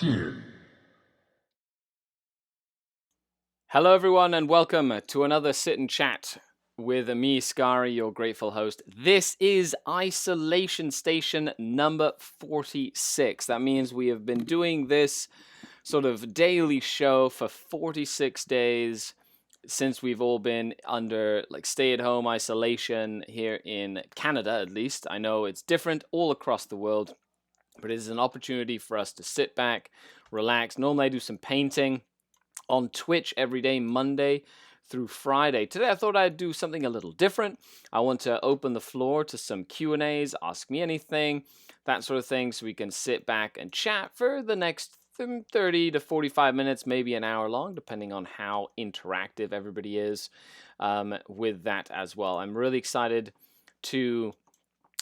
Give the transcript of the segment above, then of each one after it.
10. Hello, everyone, and welcome to another Sit and Chat with me, Skari, your grateful host. This is Isolation Station number 46. That means we have been doing this sort of daily show for 46 days since we've all been under like stay-at-home isolation here in Canada, at least. I know it's different all across the world, but it is an opportunity for us to sit back, relax. Normally I do some painting on Twitch every day, Monday through Friday. Today I thought I'd do something a little different. I want to open the floor to some Q&As, ask me anything, that sort of thing, so we can sit back and chat for the next 30 to 45 minutes, maybe an hour long, depending on how interactive everybody is with that as well. I'm really excited to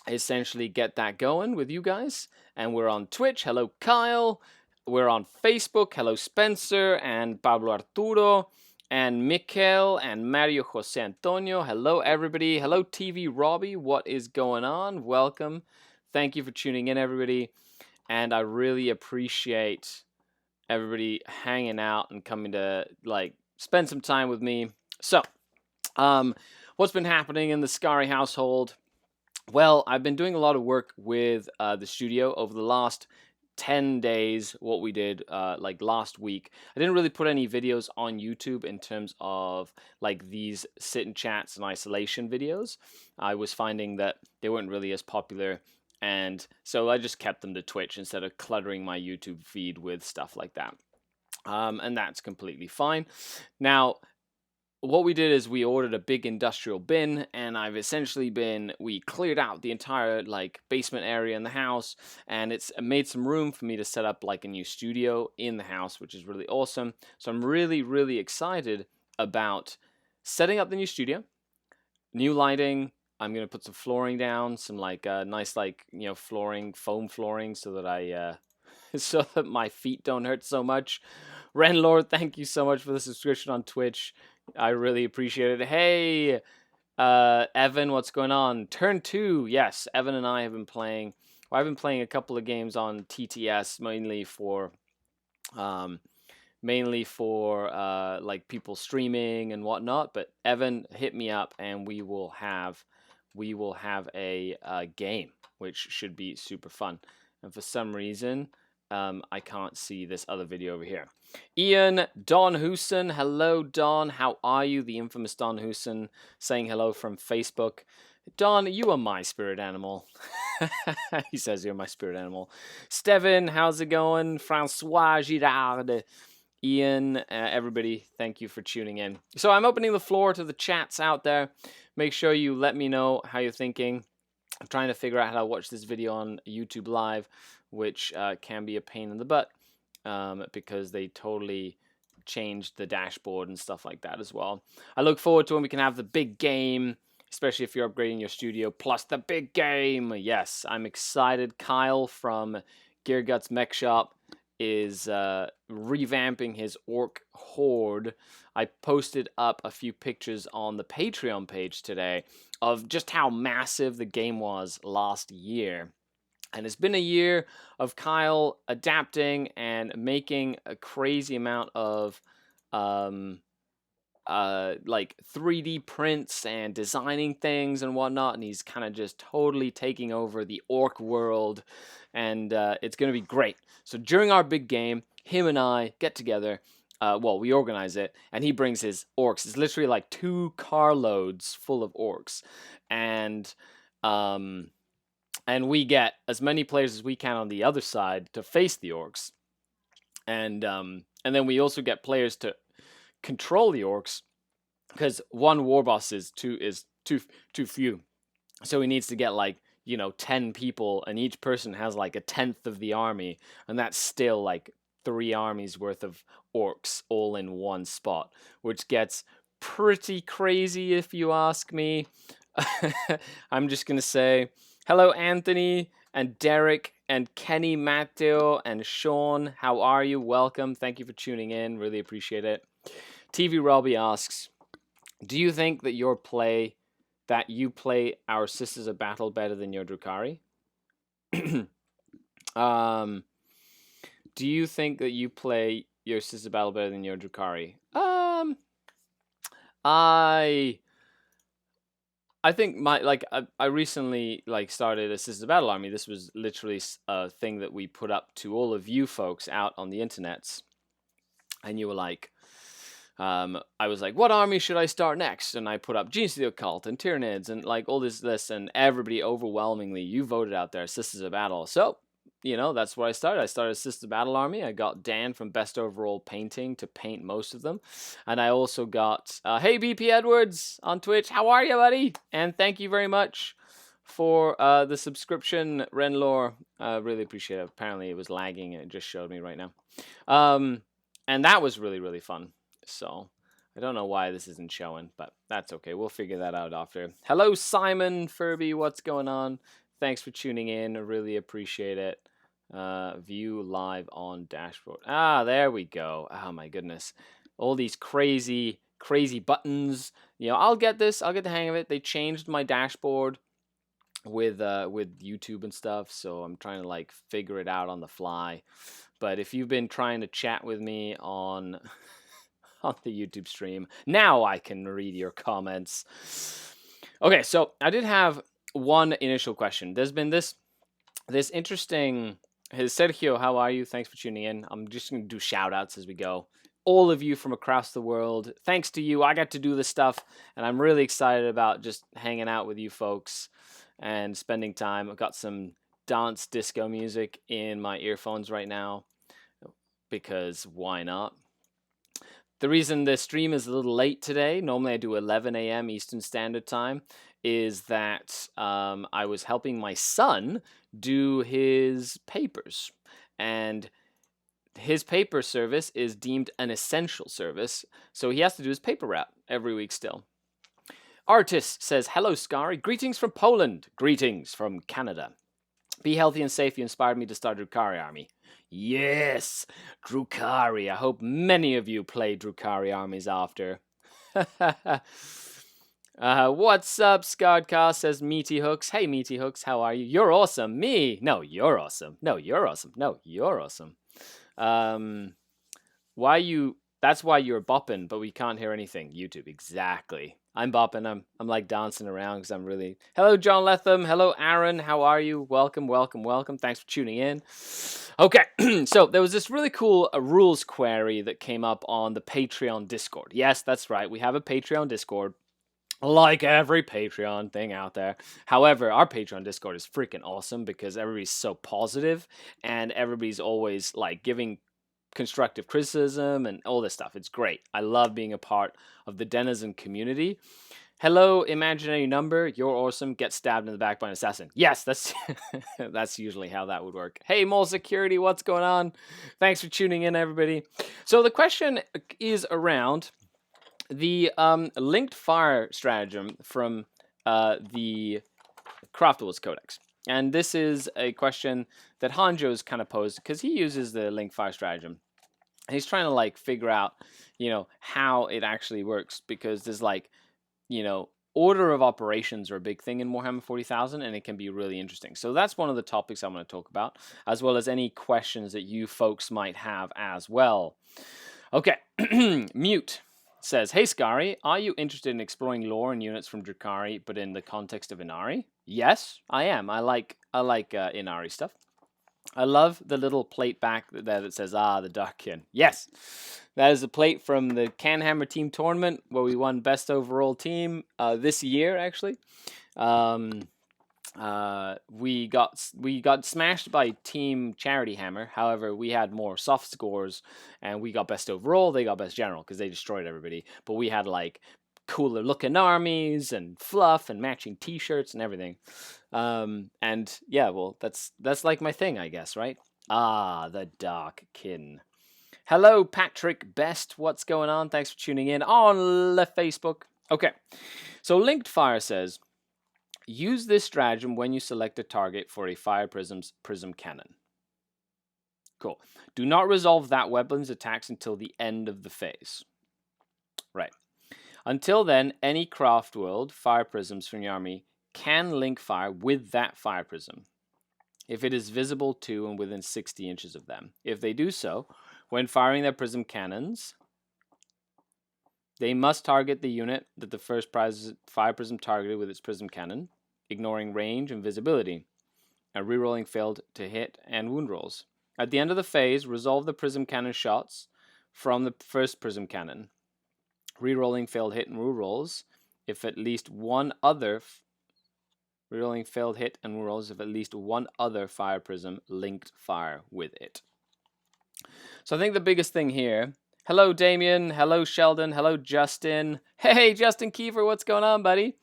essentially get that going with you guys. And we're on Twitch. Hello, Kyle. We're on Facebook. Hello, Spencer and Pablo Arturo and Mikel and Mario Jose Antonio. Hello, everybody. Hello, TV Robbie. What is going on? Welcome. Thank you for tuning in, everybody. And I really appreciate everybody hanging out and coming to like spend some time with me. So, what's been happening in the Skari household? Well, I've been doing a lot of work with the studio over the last 10 days, what we did like last week. I didn't really put any videos on YouTube in terms of like these sit and chats and isolation videos. I was finding that they weren't really as popular, and so I just kept them to Twitch instead of cluttering my YouTube feed with stuff like that. And that's completely fine. Now, what we did is we ordered a big industrial bin, and I've essentially we cleared out the entire like basement area in the house, and it's made some room for me to set up like a new studio in the house, which is really awesome. So I'm really, really excited about setting up the new studio, new lighting. I'm gonna put some flooring down, some like nice like flooring, foam flooring, so that so that my feet don't hurt so much. Renlord, thank you so much for the subscription on Twitch. I really appreciate it. Hey, Evan, what's going on? Turn 2. Yes, Evan and I have been playing. Well, I've been playing a couple of games on TTS, mainly for like people streaming and whatnot. But Evan, hit me up, and we will have a game, which should be super fun. And for some reason, I can't see this other video over here. Ian, Don Hoosen, hello Don, how are you? The infamous Don Hoosen saying hello from Facebook. Don, you are my spirit animal. He says you're my spirit animal. Steven, how's it going? Francois Girard, Ian, everybody, thank you for tuning in. So I'm opening the floor to the chats out there. Make sure you let me know how you're thinking. I'm trying to figure out how to watch this video on YouTube Live, which can be a pain in the butt because they totally changed the dashboard and stuff like that as well. I look forward to when we can have the big game, especially if you're upgrading your studio, plus the big game. Yes, I'm excited. Kyle from Gear Guts Mech Shop is revamping his orc horde. I posted up a few pictures on the Patreon page today of just how massive the game was last year. And it's been a year of Kyle adapting and making a crazy amount of like 3D prints and designing things and whatnot, and he's kind of just totally taking over the orc world, and it's going to be great. So during our big game, him and I get together. We organize it, and he brings his orcs. It's literally like 2 carloads full of orcs, and we get as many players as we can on the other side to face the orcs, and then we also get players to control the orcs, because one war boss is too few, so he needs to get like 10 people, and each person has like a tenth of the army, and that's still like 3 armies worth of orcs all in one spot, which gets pretty crazy if you ask me. I'm just gonna say hello, Anthony and Derek and Kenny, Matteo and Sean. How are you? Welcome. Thank you for tuning in. Really appreciate it. TV Robbie asks, do you think that you play our Sisters of Battle better than your Drukhari? Do you think that you play your Sister Battle better than your Drukhari? I think I recently started a Sister Battle Army. This was literally a thing that we put up to all of you folks out on the internets, and you were like, I was like, what army should I start next? And I put up Genius of the Occult and Tyranids and like all this, and everybody overwhelmingly, you voted out there, Sisters of Battle. So, that's where I started. I started a Sisters of Battle army. I got Dan from Best Overall Painting to paint most of them. And I also got, hey, BP Edwards on Twitch. How are you, buddy? And thank you very much for the subscription, Renlore. Really appreciate it. Apparently it was lagging. It just showed me right now. And that was really, really fun. So I don't know why this isn't showing, but that's okay. We'll figure that out after. Hello, Simon Furby. What's going on? Thanks for tuning in. I really appreciate it. View live on dashboard. There we go. Oh my goodness. All these crazy buttons. I'll get this. I'll get the hang of it. They changed my dashboard with YouTube and stuff, so I'm trying to figure it out on the fly. But if you've been trying to chat with me on the YouTube stream, now I can read your comments. Okay, so I did have one initial question. There's been this interesting. Hey, Sergio, how are you? Thanks for tuning in. I'm just going to do shout outs as we go. All of you from across the world, thanks to you, I got to do this stuff, and I'm really excited about just hanging out with you folks and spending time. I've got some dance disco music in my earphones right now, because why not? The reason the stream is a little late today, normally I do 11 a.m. Eastern Standard Time, is that I was helping my son do his papers. And his paper service is deemed an essential service, so he has to do his paper route every week still. Artist says, hello, Skari. Greetings from Poland. Greetings from Canada. Be healthy and safe. You inspired me to start a Drukhari army. Yes, Drukhari. I hope many of you play Drukhari armies after. What's up, SkaredCast, says Meaty Hooks. Hey, Meaty Hooks, how are you? You're awesome. Me? No, you're awesome. No, you're awesome. No, you're awesome. That's why you're bopping, but we can't hear anything. YouTube, exactly. I'm bopping. I'm like dancing around because I'm really. Hello, John Letham. Hello, Aaron. How are you? Welcome, welcome, welcome. Thanks for tuning in. Okay, so there was this really cool rules query that came up on the Patreon Discord. Yes, that's right. We have a Patreon Discord, like every Patreon thing out there. However, our Patreon Discord is freaking awesome because everybody's so positive and everybody's always giving constructive criticism and all this stuff. It's great. I love being a part of the Denizen community. Hello, imaginary number. You're awesome. Get stabbed in the back by an assassin. Yes, that's that's usually how that would work. Hey, Mole Security, what's going on? Thanks for tuning in, everybody. So the question is around the linked fire stratagem from the Craftables Codex. And this is a question that Hanjo's kind of posed because he uses the link fire stratagem. And he's trying to figure out, how it actually works, because there's order of operations are a big thing in Warhammer 40,000, and it can be really interesting. So that's one of the topics I'm going to talk about, as well as any questions that you folks might have as well. Okay, Mute says, hey Skari, are you interested in exploring lore and units from Drukhari, but in the context of Inari? Yes, I am. I like Inari stuff. I love the little plate back there that says, the Darkkin. Yes, that is a plate from the Canhammer Team Tournament where we won Best Overall Team this year, actually. We got smashed by Team Charity Hammer. However, we had more soft scores, and we got Best Overall. They got Best General because they destroyed everybody. But we had cooler looking armies and fluff and matching T-shirts and everything. And yeah, well, that's my thing, I guess, right? The Darkkin. Hello, Patrick Best. What's going on? Thanks for tuning in on the Facebook. Okay, so Linked Fire says, use this stratagem when you select a target for a fire prism cannon. Cool. Do not resolve that weapon's attacks until the end of the phase. Right. Until then, any craft world fire prisms from your army can link fire with that fire prism. if it is visible to and within 60 inches of them. If they do so, when firing their prism cannons, they must target the unit that the first fire prism targeted with its prism cannon, ignoring range and visibility, and rerolling failed to hit and wound rolls. At the end of the phase, resolve the prism cannon shots from the first prism cannon. Rerolling failed hit and wound rolls if at least one other rerolling failed hit and wound rolls if at least one other fire prism linked fire with it. So I think the biggest thing here. Hello, Damien. Hello, Sheldon. Hello, Justin. Hey, Justin Kiefer, what's going on, buddy?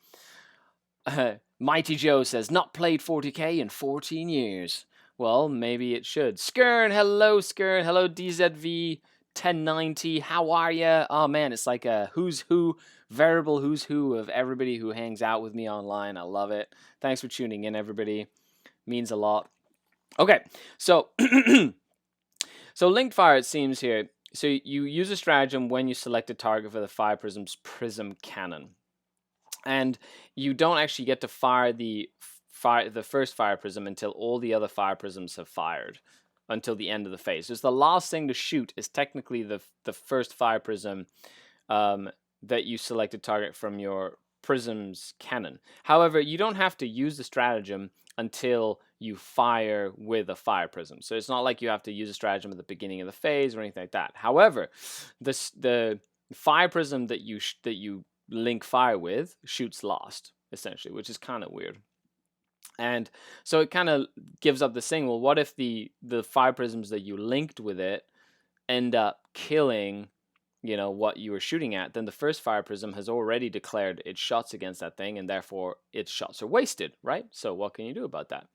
Mighty Joe says, not played 40k in 14 years. Well, maybe it should. Skern, hello, Skern. Hello, DZV 1090. How are ya? Oh, man, it's like a who's who, variable who's who of everybody who hangs out with me online. I love it. Thanks for tuning in, everybody. Means a lot. Okay, so so linked fire, it seems here. So you use a stratagem when you select a target for the fire prism's prism cannon. And you don't actually get to fire the first fire prism until all the other fire prisms have fired, until the end of the phase. So the last thing to shoot is technically the first fire prism that you select a target from your prism's cannon. However, you don't have to use the stratagem until you fire with a fire prism. So it's not like you have to use a stratagem at the beginning of the phase or anything like that. However, the fire prism that you link fire with shoots last, essentially, which is kind of weird. And so it kind of gives up the thing, well, what if the fire prisms that you linked with it end up killing, what you were shooting at? Then the first fire prism has already declared its shots against that thing, and therefore its shots are wasted, right? So what can you do about that?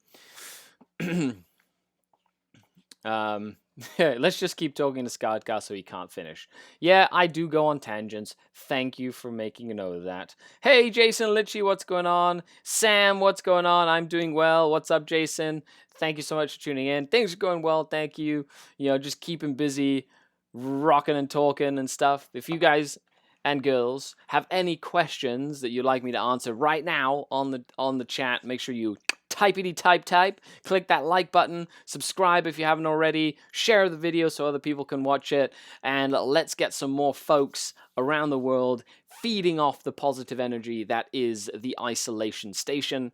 Let's just keep talking to SkaredCast so he can't finish. Yeah, I do go on tangents. Thank you for making a note of that. Hey, Jason Litchie, what's going on? Sam, what's going on? I'm doing well. What's up, Jason? Thank you so much for tuning in. Things are going well. Thank you. Just keeping busy, rocking and talking and stuff. If you guys and girls have any questions that you'd like me to answer right now on the chat, make sure you type, click that like button, subscribe if you haven't already, share the video so other people can watch it, and let's get some more folks around the world feeding off the positive energy that is the isolation station,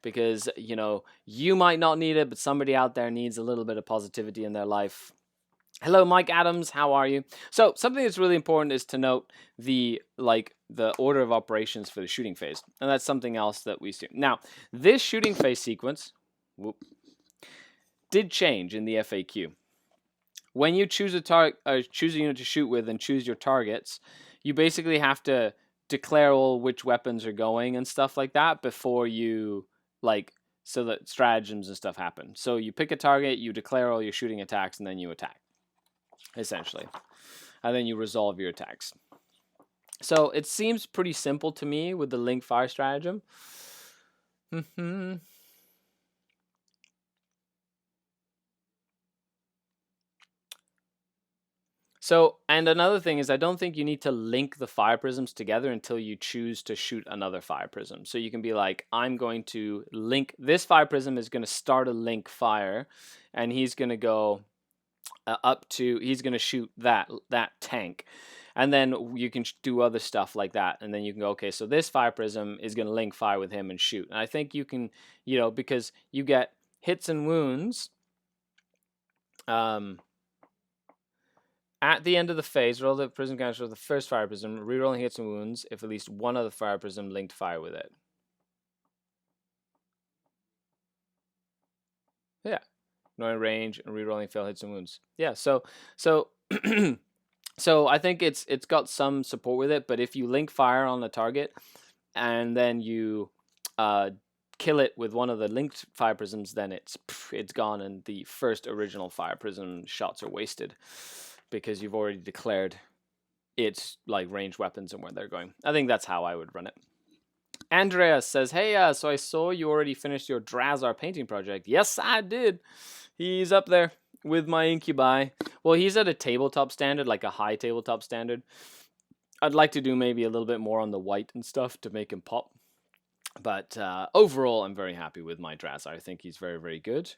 because, you might not need it, but somebody out there needs a little bit of positivity in their life. Hello, Mike Adams. How are you? So something that's really important is to note the order of operations for the shooting phase, and that's something else that we see. Now, this shooting phase sequence did change in the FAQ. When you choose choose a unit to shoot with and choose your targets, you basically have to declare all which weapons are going and stuff like that before you so that stratagems and stuff happen. So you pick a target, you declare all your shooting attacks, and then you attack, essentially. And then you resolve your attacks. So it seems pretty simple to me with the link fire stratagem. So, and another thing is I don't think you need to link the fire prisms together until you choose to shoot another fire prism. So you can be like, I'm going to link, this fire prism is going to start a link fire, and he's going to go he's going to shoot that tank. And then you can do other stuff like that. And then you can go, okay, so this fire prism is going to link fire with him and shoot. And I think you can, because you get hits and wounds. At the end of the phase, roll the prism counters for the first fire prism, rerolling hits and wounds if at least one other fire prism linked fire with it. Yeah. Ignoring range and rerolling fail hits and wounds. Yeah, so so I think it's got some support with it, but if you link fire on the target and then you kill it with one of the linked fire prisms, then it's gone, and the first original fire prism shots are wasted because you've already declared its ranged weapons and where they're going. I think that's how I would run it. Andreas says, hey, so I saw you already finished your Drazar painting project. Yes, I did. He's up there with my incubi. Well, he's at a tabletop standard, like a high tabletop standard. I'd like to do maybe a little bit more on the white and stuff to make him pop. But overall, I'm very happy with my Drazar. I think he's very, very good.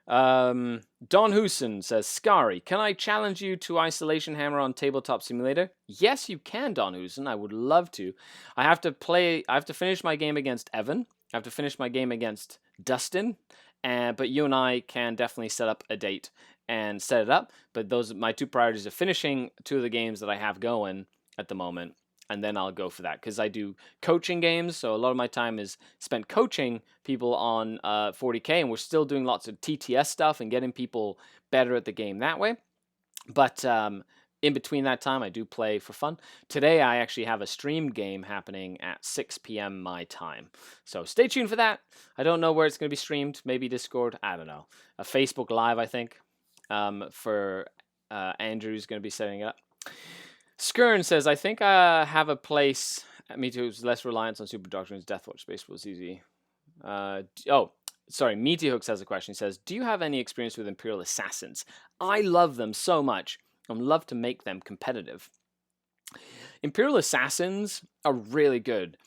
Don Hooson says, Skari, can I challenge you to Isolation Hammer on Tabletop Simulator? Yes, you can, Don Hooson. I would love to. I have to finish my game against Evan. I have to finish my game against Dustin. But you and I can definitely set up a date and set it up. But those are my two priorities of finishing two of the games that I have going at the moment. And then I'll go for that because I do coaching games. So a lot of my time is spent coaching people on 40K, and we're still doing lots of TTS stuff and getting people better at the game that way. But in between that time, I do play for fun. Today, I actually have a streamed game happening at 6 p.m. my time. So stay tuned for that. I don't know where it's going to be streamed. Maybe Discord. I don't know. A Facebook Live, I think, for Andrew's going to be setting it up. Skern says, I think I have a place at Me Too's less reliance on Super Doctrines. Deathwatch Space was easy. Meaty Hooks has a question. He says, do you have any experience with Imperial Assassins? I love them so much. I'd love to make them competitive. Imperial Assassins are really good.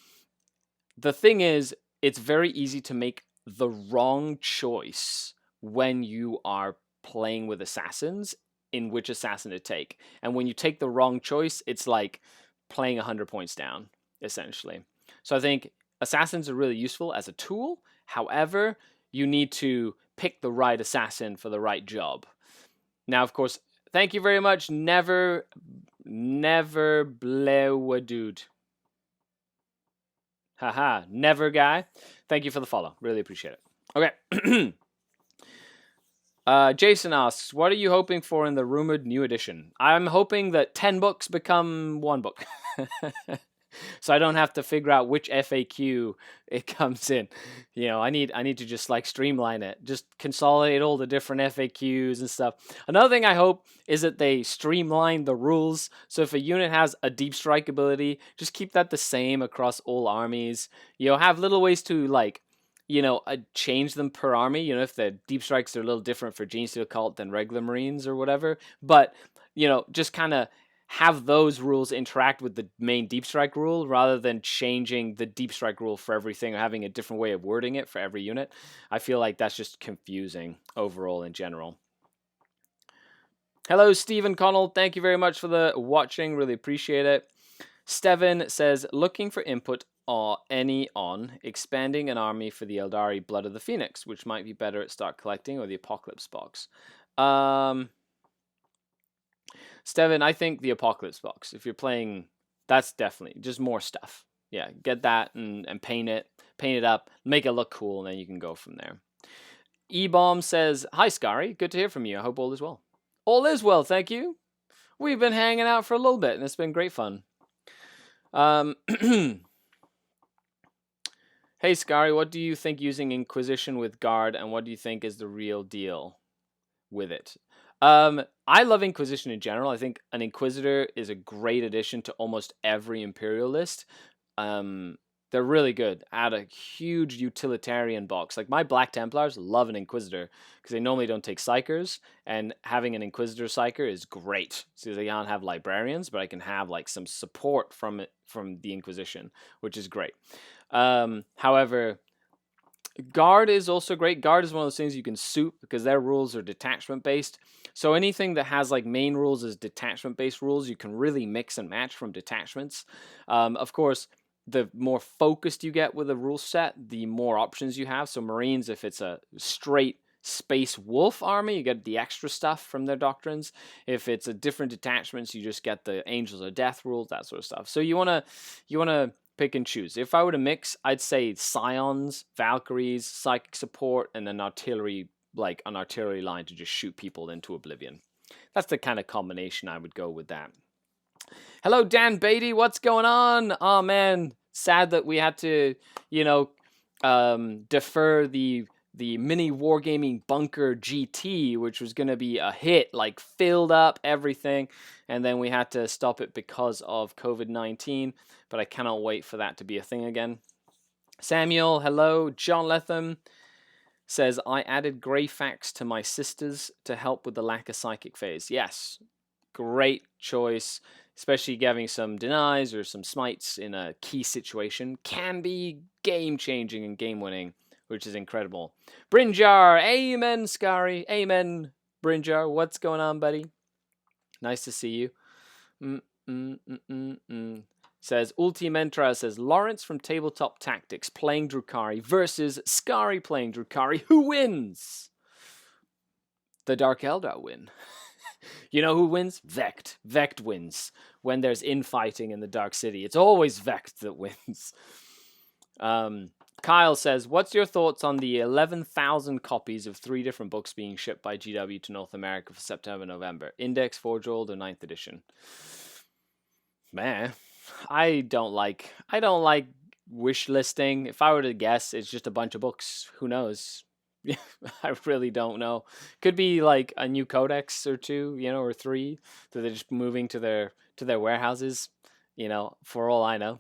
The thing is, it's very easy to make the wrong choice when you are playing with assassins in which assassin to take. And when you take the wrong choice, it's like playing 100 points down, essentially. So I think assassins are really useful as a tool. However, you need to pick the right assassin for the right job. Now, of course, thank you very much. Never blow a dude. Haha, never guy. Thank you for the follow. Really appreciate it. Okay. Jason asks, what are you hoping for in the rumored new edition? I'm hoping that 10 books become 1 book. So I don't have to figure out which FAQ it comes in. You know, I need to just like streamline it. Just consolidate all the different FAQs and stuff. Another thing I hope is that they streamline the rules. So if a unit has a deep strike ability, just keep that the same across all armies. You know, have little ways to like, you know, change them per army. You know, if the deep strikes are a little different for Genesteal Cult than regular Marines or whatever. But, you know, just kind of have those rules interact with the main deep strike rule rather than changing the deep strike rule for everything or having a different way of wording it for every unit. I feel like that's just confusing overall in general. Hello, Stephen Connell. Thank you very much for the watching. Really appreciate it. Steven says, looking for input on expanding an army for the Eldari Blood of the Phoenix, which might be better at Start Collecting or the Apocalypse box. Steven, I think the Apocalypse box. If you're playing, that's definitely just more stuff. Yeah, get that and paint it up, make it look cool, and then you can go from there. E-Bomb says, hi, Skari. Good to hear from you. I hope all is well. All is well, thank you. We've been hanging out for a little bit, and it's been great fun. Hey, Skari, what do you think using Inquisition with Guard, and what do you think is the real deal with it? I love Inquisition in general. I think an Inquisitor is a great addition to almost every Imperial list. They're really good. Add a huge utilitarian box. Like my Black Templars love an Inquisitor because they normally don't take Psychers, and having an Inquisitor Psycher is great. So they can't have Librarians, but I can have like some support from the Inquisition, which is great. However, Guard is also great. Guard is one of those things you can soup because their rules are detachment based. So anything that has like main rules as detachment based rules, you can really mix and match from detachments. Of course, the more focused you get with a rule set, the more options you have. So Marines, if it's a straight Space Wolf army, you get the extra stuff from their doctrines. If it's a different detachments, you just get the Angels of Death rules, that sort of stuff. So you wanna pick and choose. If I were to mix, I'd say Scions, Valkyries, Psychic Support, and an artillery, like an artillery line to just shoot people into oblivion. That's the kind of combination I would go with that. Hello, Dan Beatty. What's going on? Oh, man. Sad that we had to, defer the mini Wargaming Bunker GT, which was going to be a hit, like filled up everything. And then we had to stop it because of COVID-19. But I cannot wait for that to be a thing again. Samuel, hello. John Letham says, I added Greyfax to my sisters to help with the lack of psychic phase. Yes, great choice, especially giving some denies or some smites in a key situation can be game-changing and game-winning, which is incredible. Brinjar, amen, Skari, amen, Brinjar. What's going on, buddy? Nice to see you. Says Ultimentra, says Lawrence from Tabletop Tactics playing Drukhari versus Skari playing Drukhari. Who wins? The Dark Eldar win. You know who wins? Vect. Vect wins when there's infighting in the Dark City. It's always Vect that wins. Kyle says, what's your thoughts on the 11,000 copies of 3 different books being shipped by GW to North America for September, November? Index, Forge World, or 9th edition? Man, I don't like wish listing. If I were to guess, it's just a bunch of books. Who knows? I really don't know. Could be like a new codex or 2, or 3 that they're just moving to their warehouses, for all I know.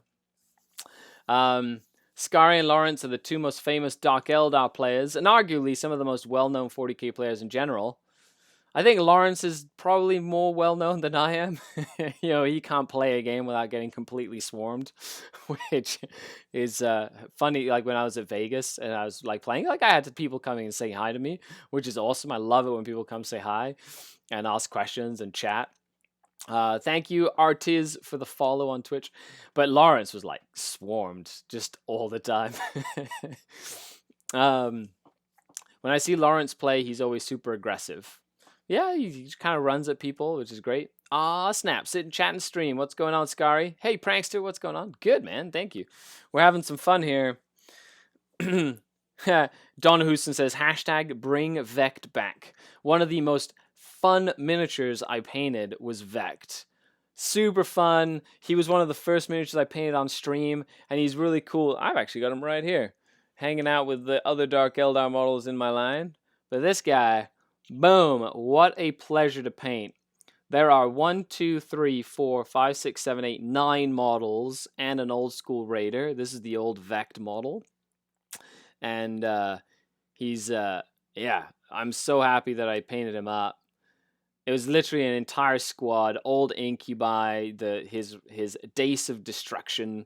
Skari and Lawrence are the 2 most famous Dark Eldar players, and arguably some of the most well-known 40k players in general. I think Lawrence is probably more well-known than I am. He can't play a game without getting completely swarmed, which is funny. Like when I was at Vegas and I was like playing, like I had people coming and saying hi to me, which is awesome. I love it when people come say hi and ask questions and chat. Thank you, Artiz, for the follow on Twitch. But Lawrence was like swarmed just all the time. When I see Lawrence play, he's always super aggressive. Yeah, he kind of runs at people, which is great. Snap, sit and chat and stream. What's going on, Skari? Hey, Prankster, what's going on? Good, man, thank you. We're having some fun here. Don Houston says, hashtag bring Vect back. One of the most fun miniatures I painted was Vect. Super fun. He was one of the first miniatures I painted on stream, and he's really cool. I've actually got him right here, hanging out with the other Dark Eldar models in my line. But this guy, boom, what a pleasure to paint. There are 1, 2, 3, 4, 5, 6, 7, 8, 9 models and an old school Raider. This is the old Vect model. And he's, I'm so happy that I painted him up. It was literally an entire squad, old Incubi, his Dace of Destruction.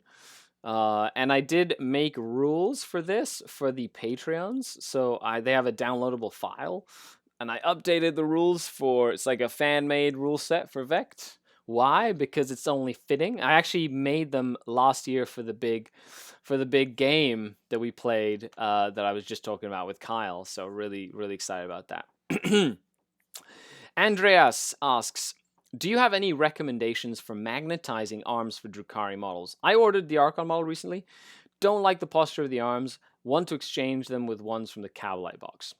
And I did make rules for this for the Patreons. So they have a downloadable file. And I updated the rules it's like a fan-made rule set for Vect. Why? Because it's only fitting. I actually made them last year for the big game that we played that I was just talking about with Kyle. So really, really excited about that. Andreas asks, do you have any recommendations for magnetizing arms for Drukhari models? I ordered the Archon model recently. Don't like the posture of the arms. Want to exchange them with ones from the Cowlight box.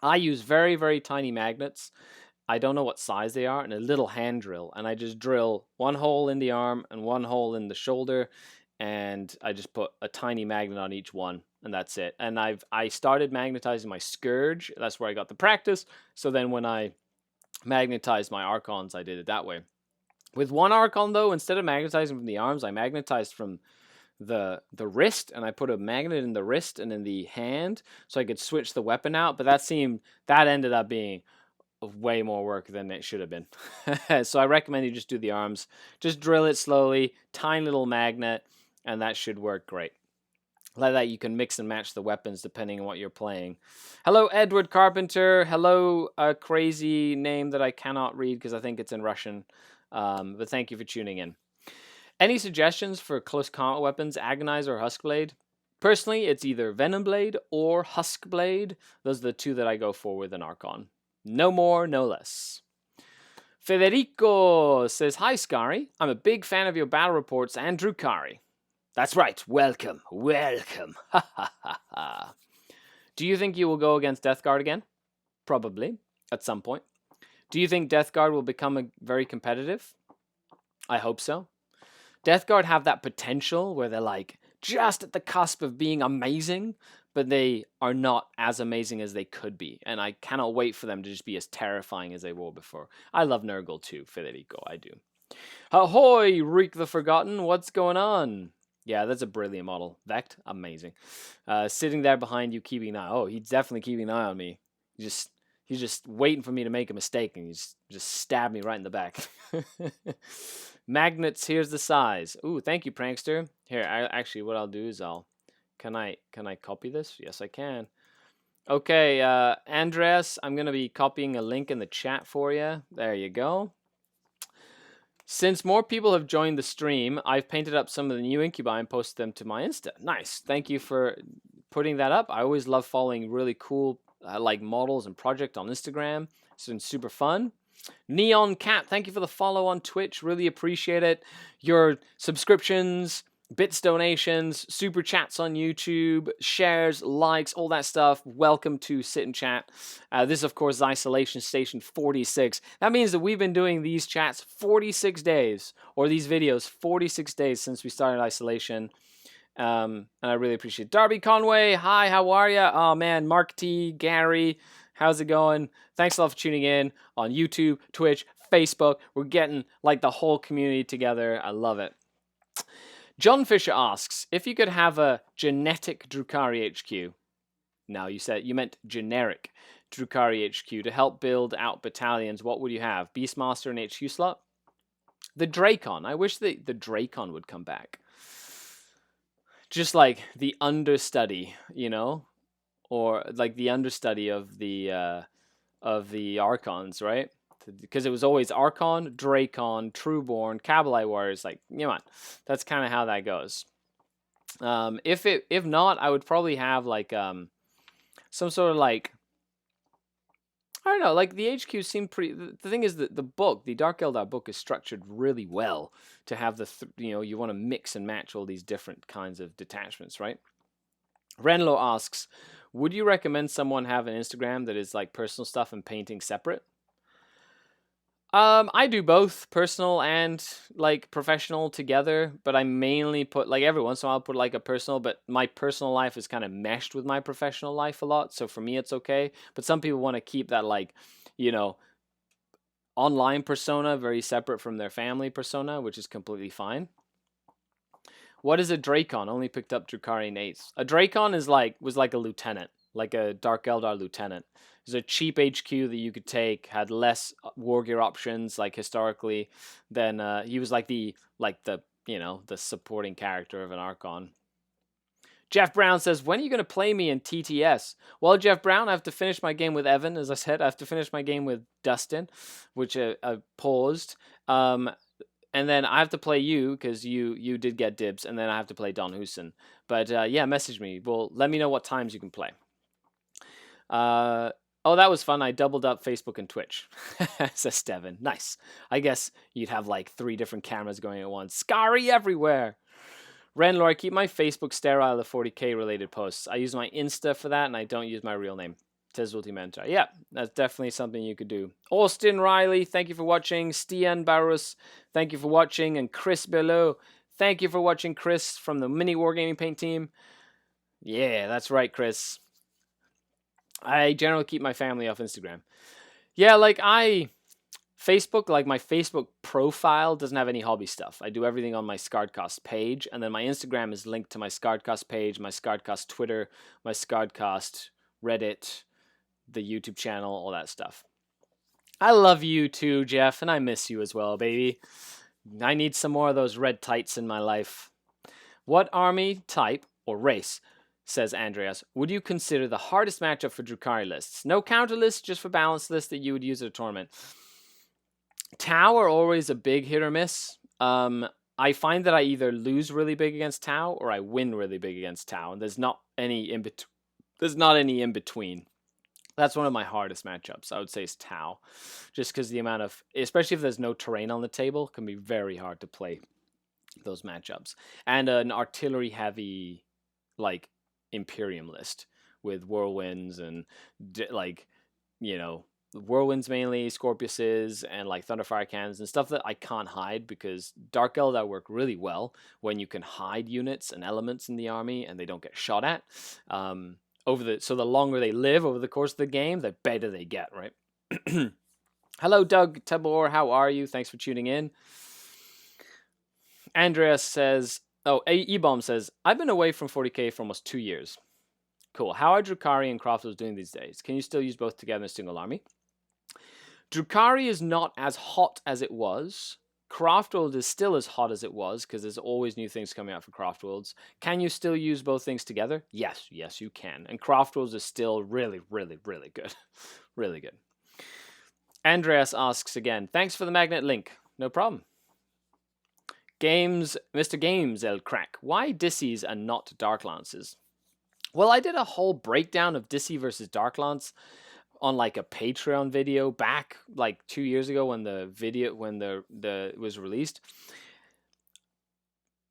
I use very, very tiny magnets. I don't know what size they are, and a little hand drill. And I just drill 1 hole in the arm and 1 hole in the shoulder. And I just put a tiny magnet on each one. And that's it. And I started magnetizing my Scourge. That's where I got the practice. So then when I magnetized my Archons, I did it that way. With one Archon, though, instead of magnetizing from the arms, I magnetized from the wrist, and I put a magnet in the wrist and in the hand so I could switch the weapon out. But that ended up being way more work than it should have been. So I recommend you just do the arms. Just drill it slowly, tiny little magnet, and that should work great. Like that, you can mix and match the weapons depending on what you're playing. Hello, Edward Carpenter. Hello, a crazy name that I cannot read because I think it's in Russian. But thank you for tuning in. Any suggestions for close combat weapons, Agonizer or Huskblade? Personally, it's either Venom Blade or Huskblade. Those are the 2 that I go for with an Archon. No more, no less. Federico says, hi, Skari. I'm a big fan of your battle reports and Drukhari. That's right. Welcome. Welcome. Ha ha ha ha. Do you think you will go against Death Guard again? Probably, at some point. Do you think Death Guard will become very competitive? I hope so. Death Guard have that potential where they're like just at the cusp of being amazing, but they are not as amazing as they could be. And I cannot wait for them to just be as terrifying as they were before. I love Nurgle too, Federico. I do. Ahoy, Reek the Forgotten. What's going on? Yeah, that's a brilliant model. Vect, amazing. Sitting there behind you, keeping an eye. Oh, he's definitely keeping an eye on me. He's just waiting for me to make a mistake, and he's just stab me right in the back. Magnets, here's the size. Ooh, thank you, Prankster. Here, actually, what I'll do is I'll Can I copy this? Yes, I can. Okay, Andreas, I'm going to be copying a link in the chat for you. There you go. Since more people have joined the stream, I've painted up some of the new incubi and posted them to my Insta. Nice. Thank you for putting that up. I always love following really cool like models and projects on Instagram. It's been super fun. Neon Cat, thank you for the follow on Twitch. Really appreciate it. Your subscriptions, bits donations, super chats on YouTube, shares, likes, all that stuff. Welcome to Sit and Chat. This, of course, is Isolation Station 46. That means that we've been doing these chats 46 days, or these videos 46 days since we started Isolation. And I really appreciate it. Darby Conway, hi, how are ya? Oh man, Mark T, Gary, how's it going? Thanks a lot for tuning in on YouTube, Twitch, Facebook. We're getting like the whole community together. I love it. John Fisher asks, if you could have a genetic Drukhari HQ. Now, you meant generic Drukhari HQ to help build out battalions. What would you have? Beastmaster and HQ slot? The Drakon. I wish the Drakon would come back. Just like the understudy, you know, or like the understudy of the Archons, right? Because it was always Archon, Drakon, Trueborn, Kabbalite Warriors. Like, come on, that's kind of how that goes. If not, I would probably have like some sort of like, I don't know, like the HQ seemed pretty. The thing is that the book, the Dark Eldar book, is structured really well to have you want to mix and match all these different kinds of detachments, right? Renlo asks, would you recommend someone have an Instagram that is like personal stuff and painting separate? I do both personal and like professional together, but I mainly put like every once in a while I'll put like a personal, but my personal life is kind of meshed with my professional life a lot. So for me, it's okay. But some people want to keep that like, you know, online persona very separate from their family persona, which is completely fine. What is a Drakon? Only picked up Drukhari Nates. A Drakon was like a lieutenant, like a Dark Eldar lieutenant. It was a cheap HQ that you could take, had less war gear options, like historically, than he was like the supporting character of an Archon. Jeff Brown says, when are you going to play me in TTS? Well, Jeff Brown, I have to finish my game with Evan, as I said. I have to finish my game with Dustin, which I paused. And then I have to play you, because you did get dibs, and then I have to play Don Huson. But yeah, message me. Well, let me know what times you can play. Oh, that was fun. I doubled up Facebook and Twitch, says Steven. Nice. I guess you'd have like 3 different cameras going at once. Skari everywhere. Renlor, I keep my Facebook sterile of 40k related posts. I use my Insta for that, and I don't use my real name. Says Ultimenta. Yeah, that's definitely something you could do. Austin Riley, thank you for watching. Stian Barus, thank you for watching. And Chris Below, thank you for watching. Chris from the Mini Wargaming Paint team. Yeah, that's right, Chris. I generally keep my family off Instagram. Yeah, like Facebook, like my Facebook profile doesn't have any hobby stuff. I do everything on my SkaredCast page, and then my Instagram is linked to my SkaredCast page, my SkaredCast Twitter, my SkaredCast Reddit, the YouTube channel, all that stuff. I love you too, Jeff, and I miss you as well, baby. I need some more of those red tights in my life. What army type or race, says Andreas, would you consider the hardest matchup for Drukhari lists? No counter list, just for balanced lists that you would use at a tournament. Tau are always a big hit or miss. I find that I either lose really big against Tau or I win really big against Tau, and there's not any in between. That's one of my hardest matchups, I would say, is Tau. Just because the amount of, especially if there's no terrain on the table, can be very hard to play those matchups. And an artillery-heavy, like, Imperium list with whirlwinds and, like, you know, whirlwinds mainly, Scorpiuses, and, like, Thunderfire cannons and stuff that I can't hide, because Dark Eldar work really well when you can hide units and elements in the army and they don't get shot at. So the longer they live over the course of the game, the better they get, right? Hello, Doug Tabor. How are you? Thanks for tuning in. Andreas says, E-Bomb says, I've been away from 40k for almost 2 years. Cool. How are Drukhari and Croftos doing these days? Can you still use both together in a single army? Drukhari is not as hot as it was. Craft World is still as hot as it was because there's always new things coming out for Craft Worlds. Can you still use both things together? Yes, you can. And Craft Worlds is still really, really, really good. Really good. Andreas asks again, thanks for the magnet link. No problem. Mr. Games El Crack, why Disseys and not Dark Lances? Well, I did a whole breakdown of Dissey versus Dark Lance on like a Patreon video back like 2 years ago when the was released.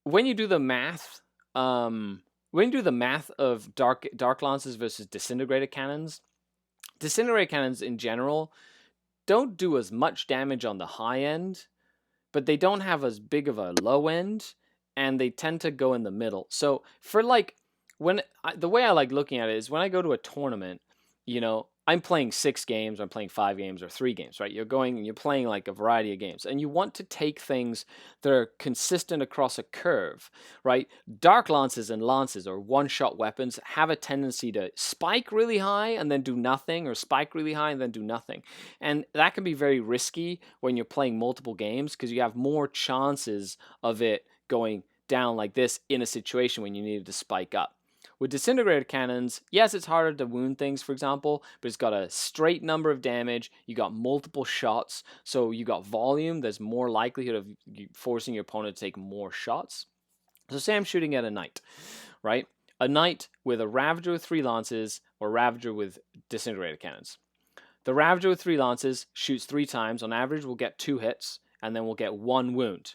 When you do the math, of dark lances versus disintegrated cannons in general don't do as much damage on the high end, but they don't have as big of a low end, and they tend to go in the middle. So for like the way I like looking at it is when I go to a tournament, I'm playing 6 games, I'm playing 5 games or 3 games, right? You're playing like a variety of games, and you want to take things that are consistent across a curve, right? Dark lances and lances or one-shot weapons have a tendency to spike really high and then do nothing, or spike really high and then do nothing. And that can be very risky when you're playing multiple games because you have more chances of it going down like this in a situation when you need it to spike up. With disintegrated cannons, yes, it's harder to wound things, for example, but it's got a straight number of damage. You got multiple shots, so you got volume. There's more likelihood of forcing your opponent to take more shots. So say I'm shooting at a knight, right? A knight with a Ravager with 3 lances or Ravager with disintegrated cannons. The Ravager with 3 lances shoots 3 times. On average, we'll get 2 hits, and then we'll get 1 wound.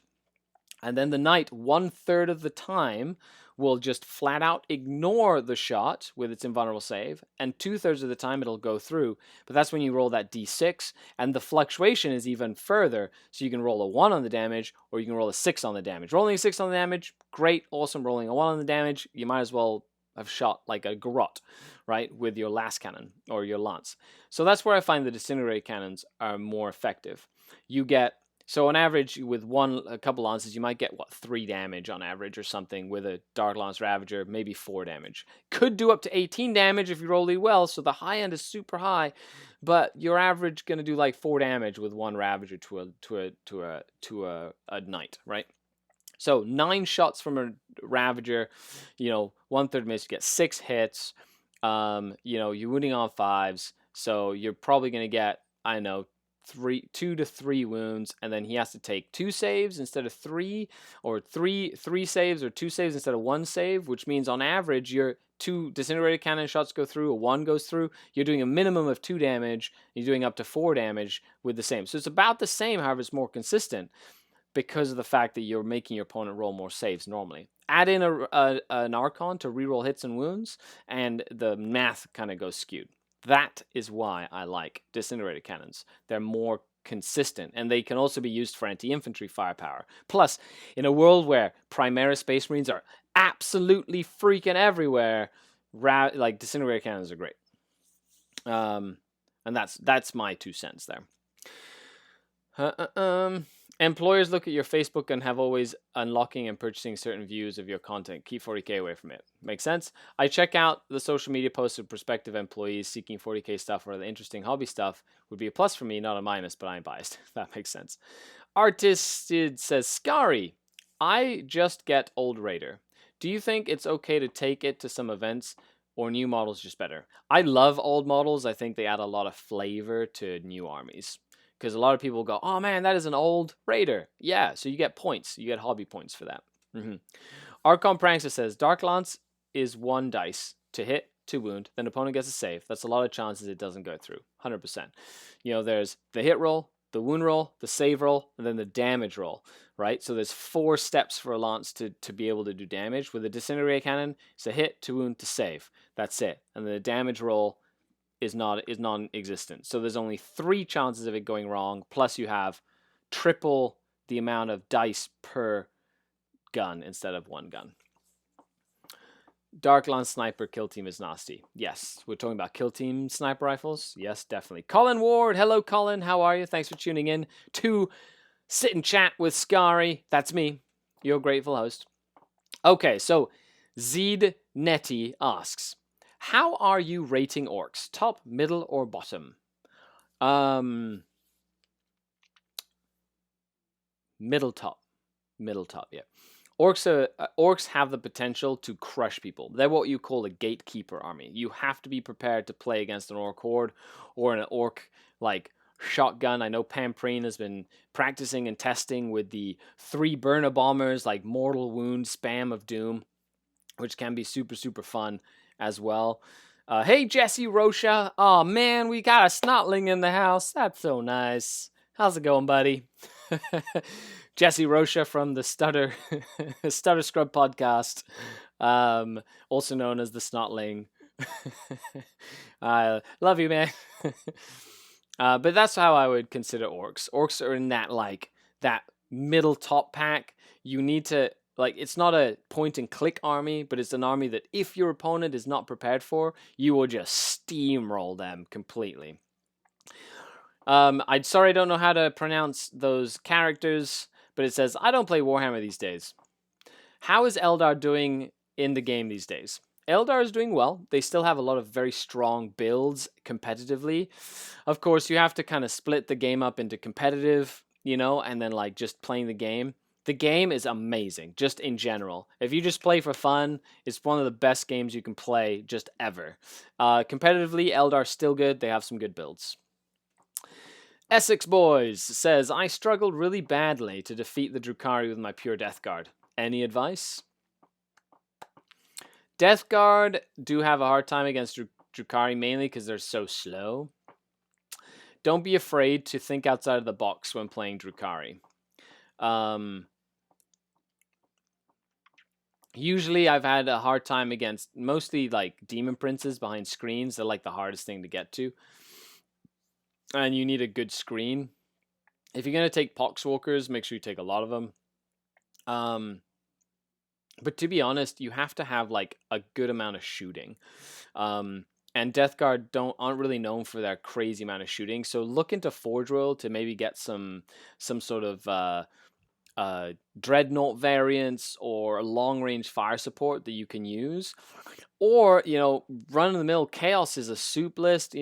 And then the knight, 1/3 of the time, will just flat out ignore the shot with its invulnerable save, and 2/3 of the time it'll go through. But that's when you roll that d6, and the fluctuation is even further. So you can roll a 1 on the damage, or you can roll a 6 on the damage. Rolling a 6 on the damage, great, awesome. Rolling a 1 on the damage, you might as well have shot like a garrote, right, with your last cannon or your lance. So that's where I find the disintegrated cannons are more effective. So on average, with a couple lances, you might get 3 damage on average or something with a Dark Lance Ravager, maybe 4 damage. Could do up to 18 damage if you roll really well, so the high end is super high, but your average gonna do like 4 damage with 1 Ravager to a knight, right? So 9 shots from a Ravager, 1/3 miss, you get 6 hits. You're wounding on 5s, so you're probably gonna get, 2 to 3 wounds, and then he has to take 2 saves instead of 3, or 3 saves or 2 saves instead of 1 save, which means on average your 2 disintegrated cannon shots go through, or 1 goes through. You're doing a minimum of 2 damage. You're doing up to 4 damage with the same. So it's about the same, however, it's more consistent because of the fact that you're making your opponent roll more saves normally. Add in an Archon to reroll hits and wounds, and the math kind of goes skewed. That is why I like disintegrated cannons. They're more consistent, and they can also be used for anti-infantry firepower. Plus, in a world where Primaris Space Marines are absolutely freaking everywhere, like disintegrated cannons are great. And that's my 2 cents there. Employers look at your Facebook and have always unlocking and purchasing certain views of your content. Keep 40K away from it. Makes sense? I check out the social media posts of prospective employees seeking 40K stuff or the interesting hobby stuff would be a plus for me, not a minus, but I'm biased. That makes sense. Artisted says, Skari, I just get Old Raider. Do you think it's okay to take it to some events, or new models just better? I love old models. I think they add a lot of flavor to new armies. Because a lot of people go, oh man, that is an old Raider. Yeah, so you get points. You get hobby points for that. Archon Prankster says, Dark Lance is 1 dice to hit, to wound, then opponent gets a save. That's a lot of chances it doesn't go through. 100%. There's the hit roll, the wound roll, the save roll, and then the damage roll, right? So there's 4 steps for a lance to be able to do damage. With a disintegrated cannon, it's a hit, to wound, to save. That's it. And then the damage roll is non-existent. So there's only 3 chances of it going wrong, plus you have triple the amount of dice per gun instead of 1 gun. Dark Lance Sniper kill team is nasty. Yes, we're talking about kill team sniper rifles. Yes, definitely. Colin Ward, hello Colin, how are you? Thanks for tuning in to Sit and Chat with Skari. That's me, your grateful host. Okay, so Zed Netty asks, how are you rating orcs? Top, middle, or bottom? Middle top, yeah. Orcs have the potential to crush people. They're what you call a gatekeeper army. You have to be prepared to play against an orc horde or an orc like shotgun. I know Pamprine has been practicing and testing with the 3 burner bombers, like mortal wound spam of doom, which can be super, super fun as well. Hey, Jesse Rocha. Oh, man, we got a snotling in the house. That's so nice. How's it going, buddy? Jesse Rocha from the Stutter Scrub podcast, also known as the Snotling. I love you, man. But that's how I would consider orcs. Orcs are in that middle top pack. You need to it's not a point and click army, but it's an army that if your opponent is not prepared for, you will just steamroll them completely. I don't know how to pronounce those characters, but it says, I don't play Warhammer these days. How is Eldar doing in the game these days? Eldar is doing well. They still have a lot of very strong builds competitively. Of course, you have to kind of split the game up into competitive, and then just playing the game. The game is amazing, just in general. If you just play for fun, it's one of the best games you can play just ever. Competitively, Eldar's still good. They have some good builds. Essex Boys says, I struggled really badly to defeat the Drukhari with my pure Death Guard. Any advice? Death Guard do have a hard time against Drukhari, mainly because they're so slow. Don't be afraid to think outside of the box when playing Drukhari. Usually I've had a hard time against mostly Demon Princes behind screens. They're the hardest thing to get to. And you need a good screen. If you're going to take Poxwalkers, make sure you take a lot of them. But to be honest, you have to have a good amount of shooting. And Death Guard aren't really known for their crazy amount of shooting. So look into Forge World to maybe get some sort of Dreadnought variants or long range fire support that you can use. Or, run of the mill Chaos is a soup list,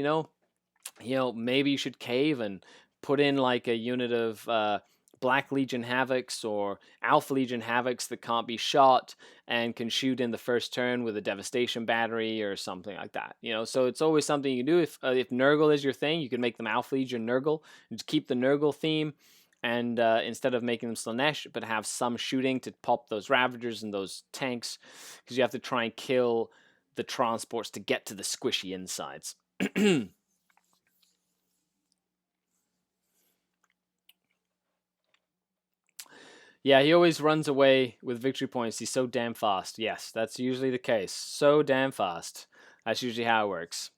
maybe you should cave and put in a unit of Black Legion Havocs or Alpha Legion Havocs that can't be shot and can shoot in the first turn with a Devastation Battery or something like that. So it's always something you can do. If Nurgle is your thing, you can make them Alpha Legion Nurgle and just keep the Nurgle theme. And instead of making them Slanesh, but have some shooting to pop those Ravagers and those tanks, because you have to try and kill the transports to get to the squishy insides. Yeah, he always runs away with victory points. He's so damn fast. Yes, that's usually the case. So damn fast. That's usually how it works.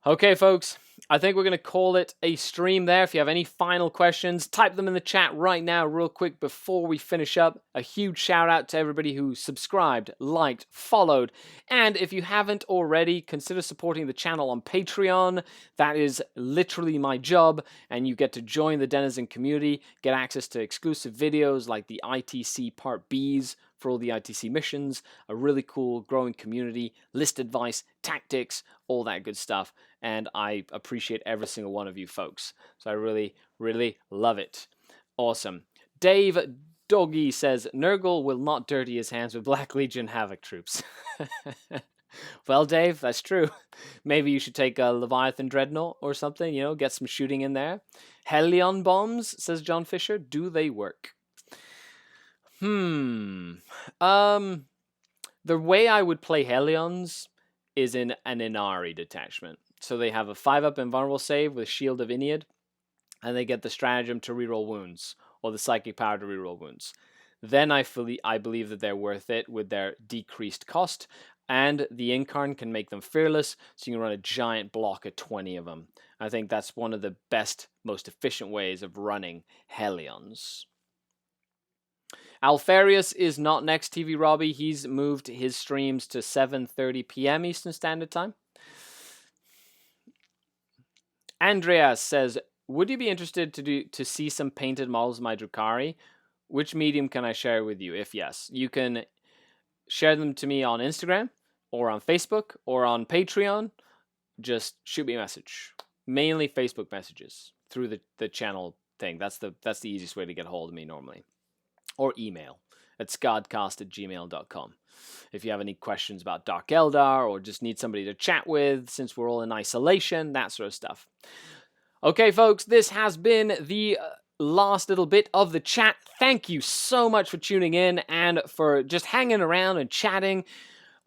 Okay, folks. I think we're going to call it a stream there. If you have any final questions, type them in the chat right now real quick before we finish up. A huge shout out to everybody who subscribed, liked, followed. And if you haven't already, consider supporting the channel on Patreon. That is literally my job. And you get to join the Denizen community, get access to exclusive videos like the ITC Part Bs for all the ITC missions, a really cool growing community, list advice, tactics, all that good stuff. And I appreciate every single one of you folks. So I really, really love it. Awesome. Dave Doggy says, Nurgle will not dirty his hands with Black Legion Havoc troops. Well, Dave, that's true. Maybe you should take a Leviathan Dreadnought or something, get some shooting in there. Helion bombs, says John Fisher. Do they work? The way I would play Helions is in an Inari detachment. So they have a 5-up invulnerable save with Shield of Inead, and they get the stratagem to reroll wounds, or the psychic power to reroll wounds. Then I believe that they're worth it with their decreased cost, and the Incarn can make them fearless, so you can run a giant block of 20 of them. I think that's one of the best, most efficient ways of running Helions. Alfarius is not next, TV Robbie. He's moved his streams to 7:30 p.m. Eastern Standard Time. Andreas says, would you be interested to see some painted models of my Drukhari? Which medium can I share with you? If yes, you can share them to me on Instagram or on Facebook or on Patreon. Just shoot me a message. Mainly Facebook messages through the channel thing. That's the easiest way to get a hold of me normally. Or email at SkaredCast@gmail.com. If you have any questions about Dark Eldar or just need somebody to chat with since we're all in isolation, that sort of stuff. Okay, folks, this has been the last little bit of the chat. Thank you so much for tuning in and for just hanging around and chatting.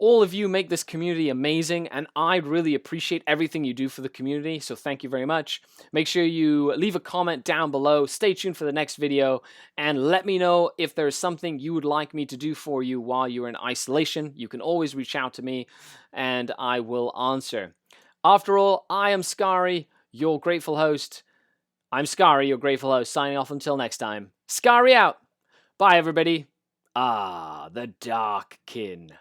All of you make this community amazing, and I'd really appreciate everything you do for the community, so thank you very much. Make sure you leave a comment down below, stay tuned for the next video, and let me know if there's something you would like me to do for you while you're in isolation. You can always reach out to me, and I will answer. After all, I am Skari, your grateful host. I'm Skari, your grateful host, signing off until next time. Skari out! Bye, everybody. Ah, the Dark Kin.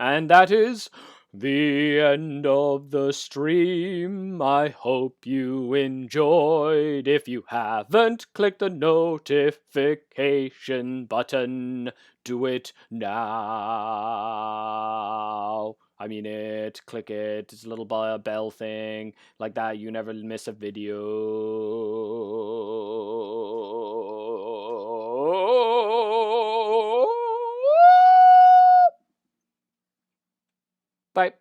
And that is the end of the stream. I hope you enjoyed. If you haven't, click the notification button. Do it now. I mean it. Click it. It's a little bell thing. Like that, you never miss a video. Bye.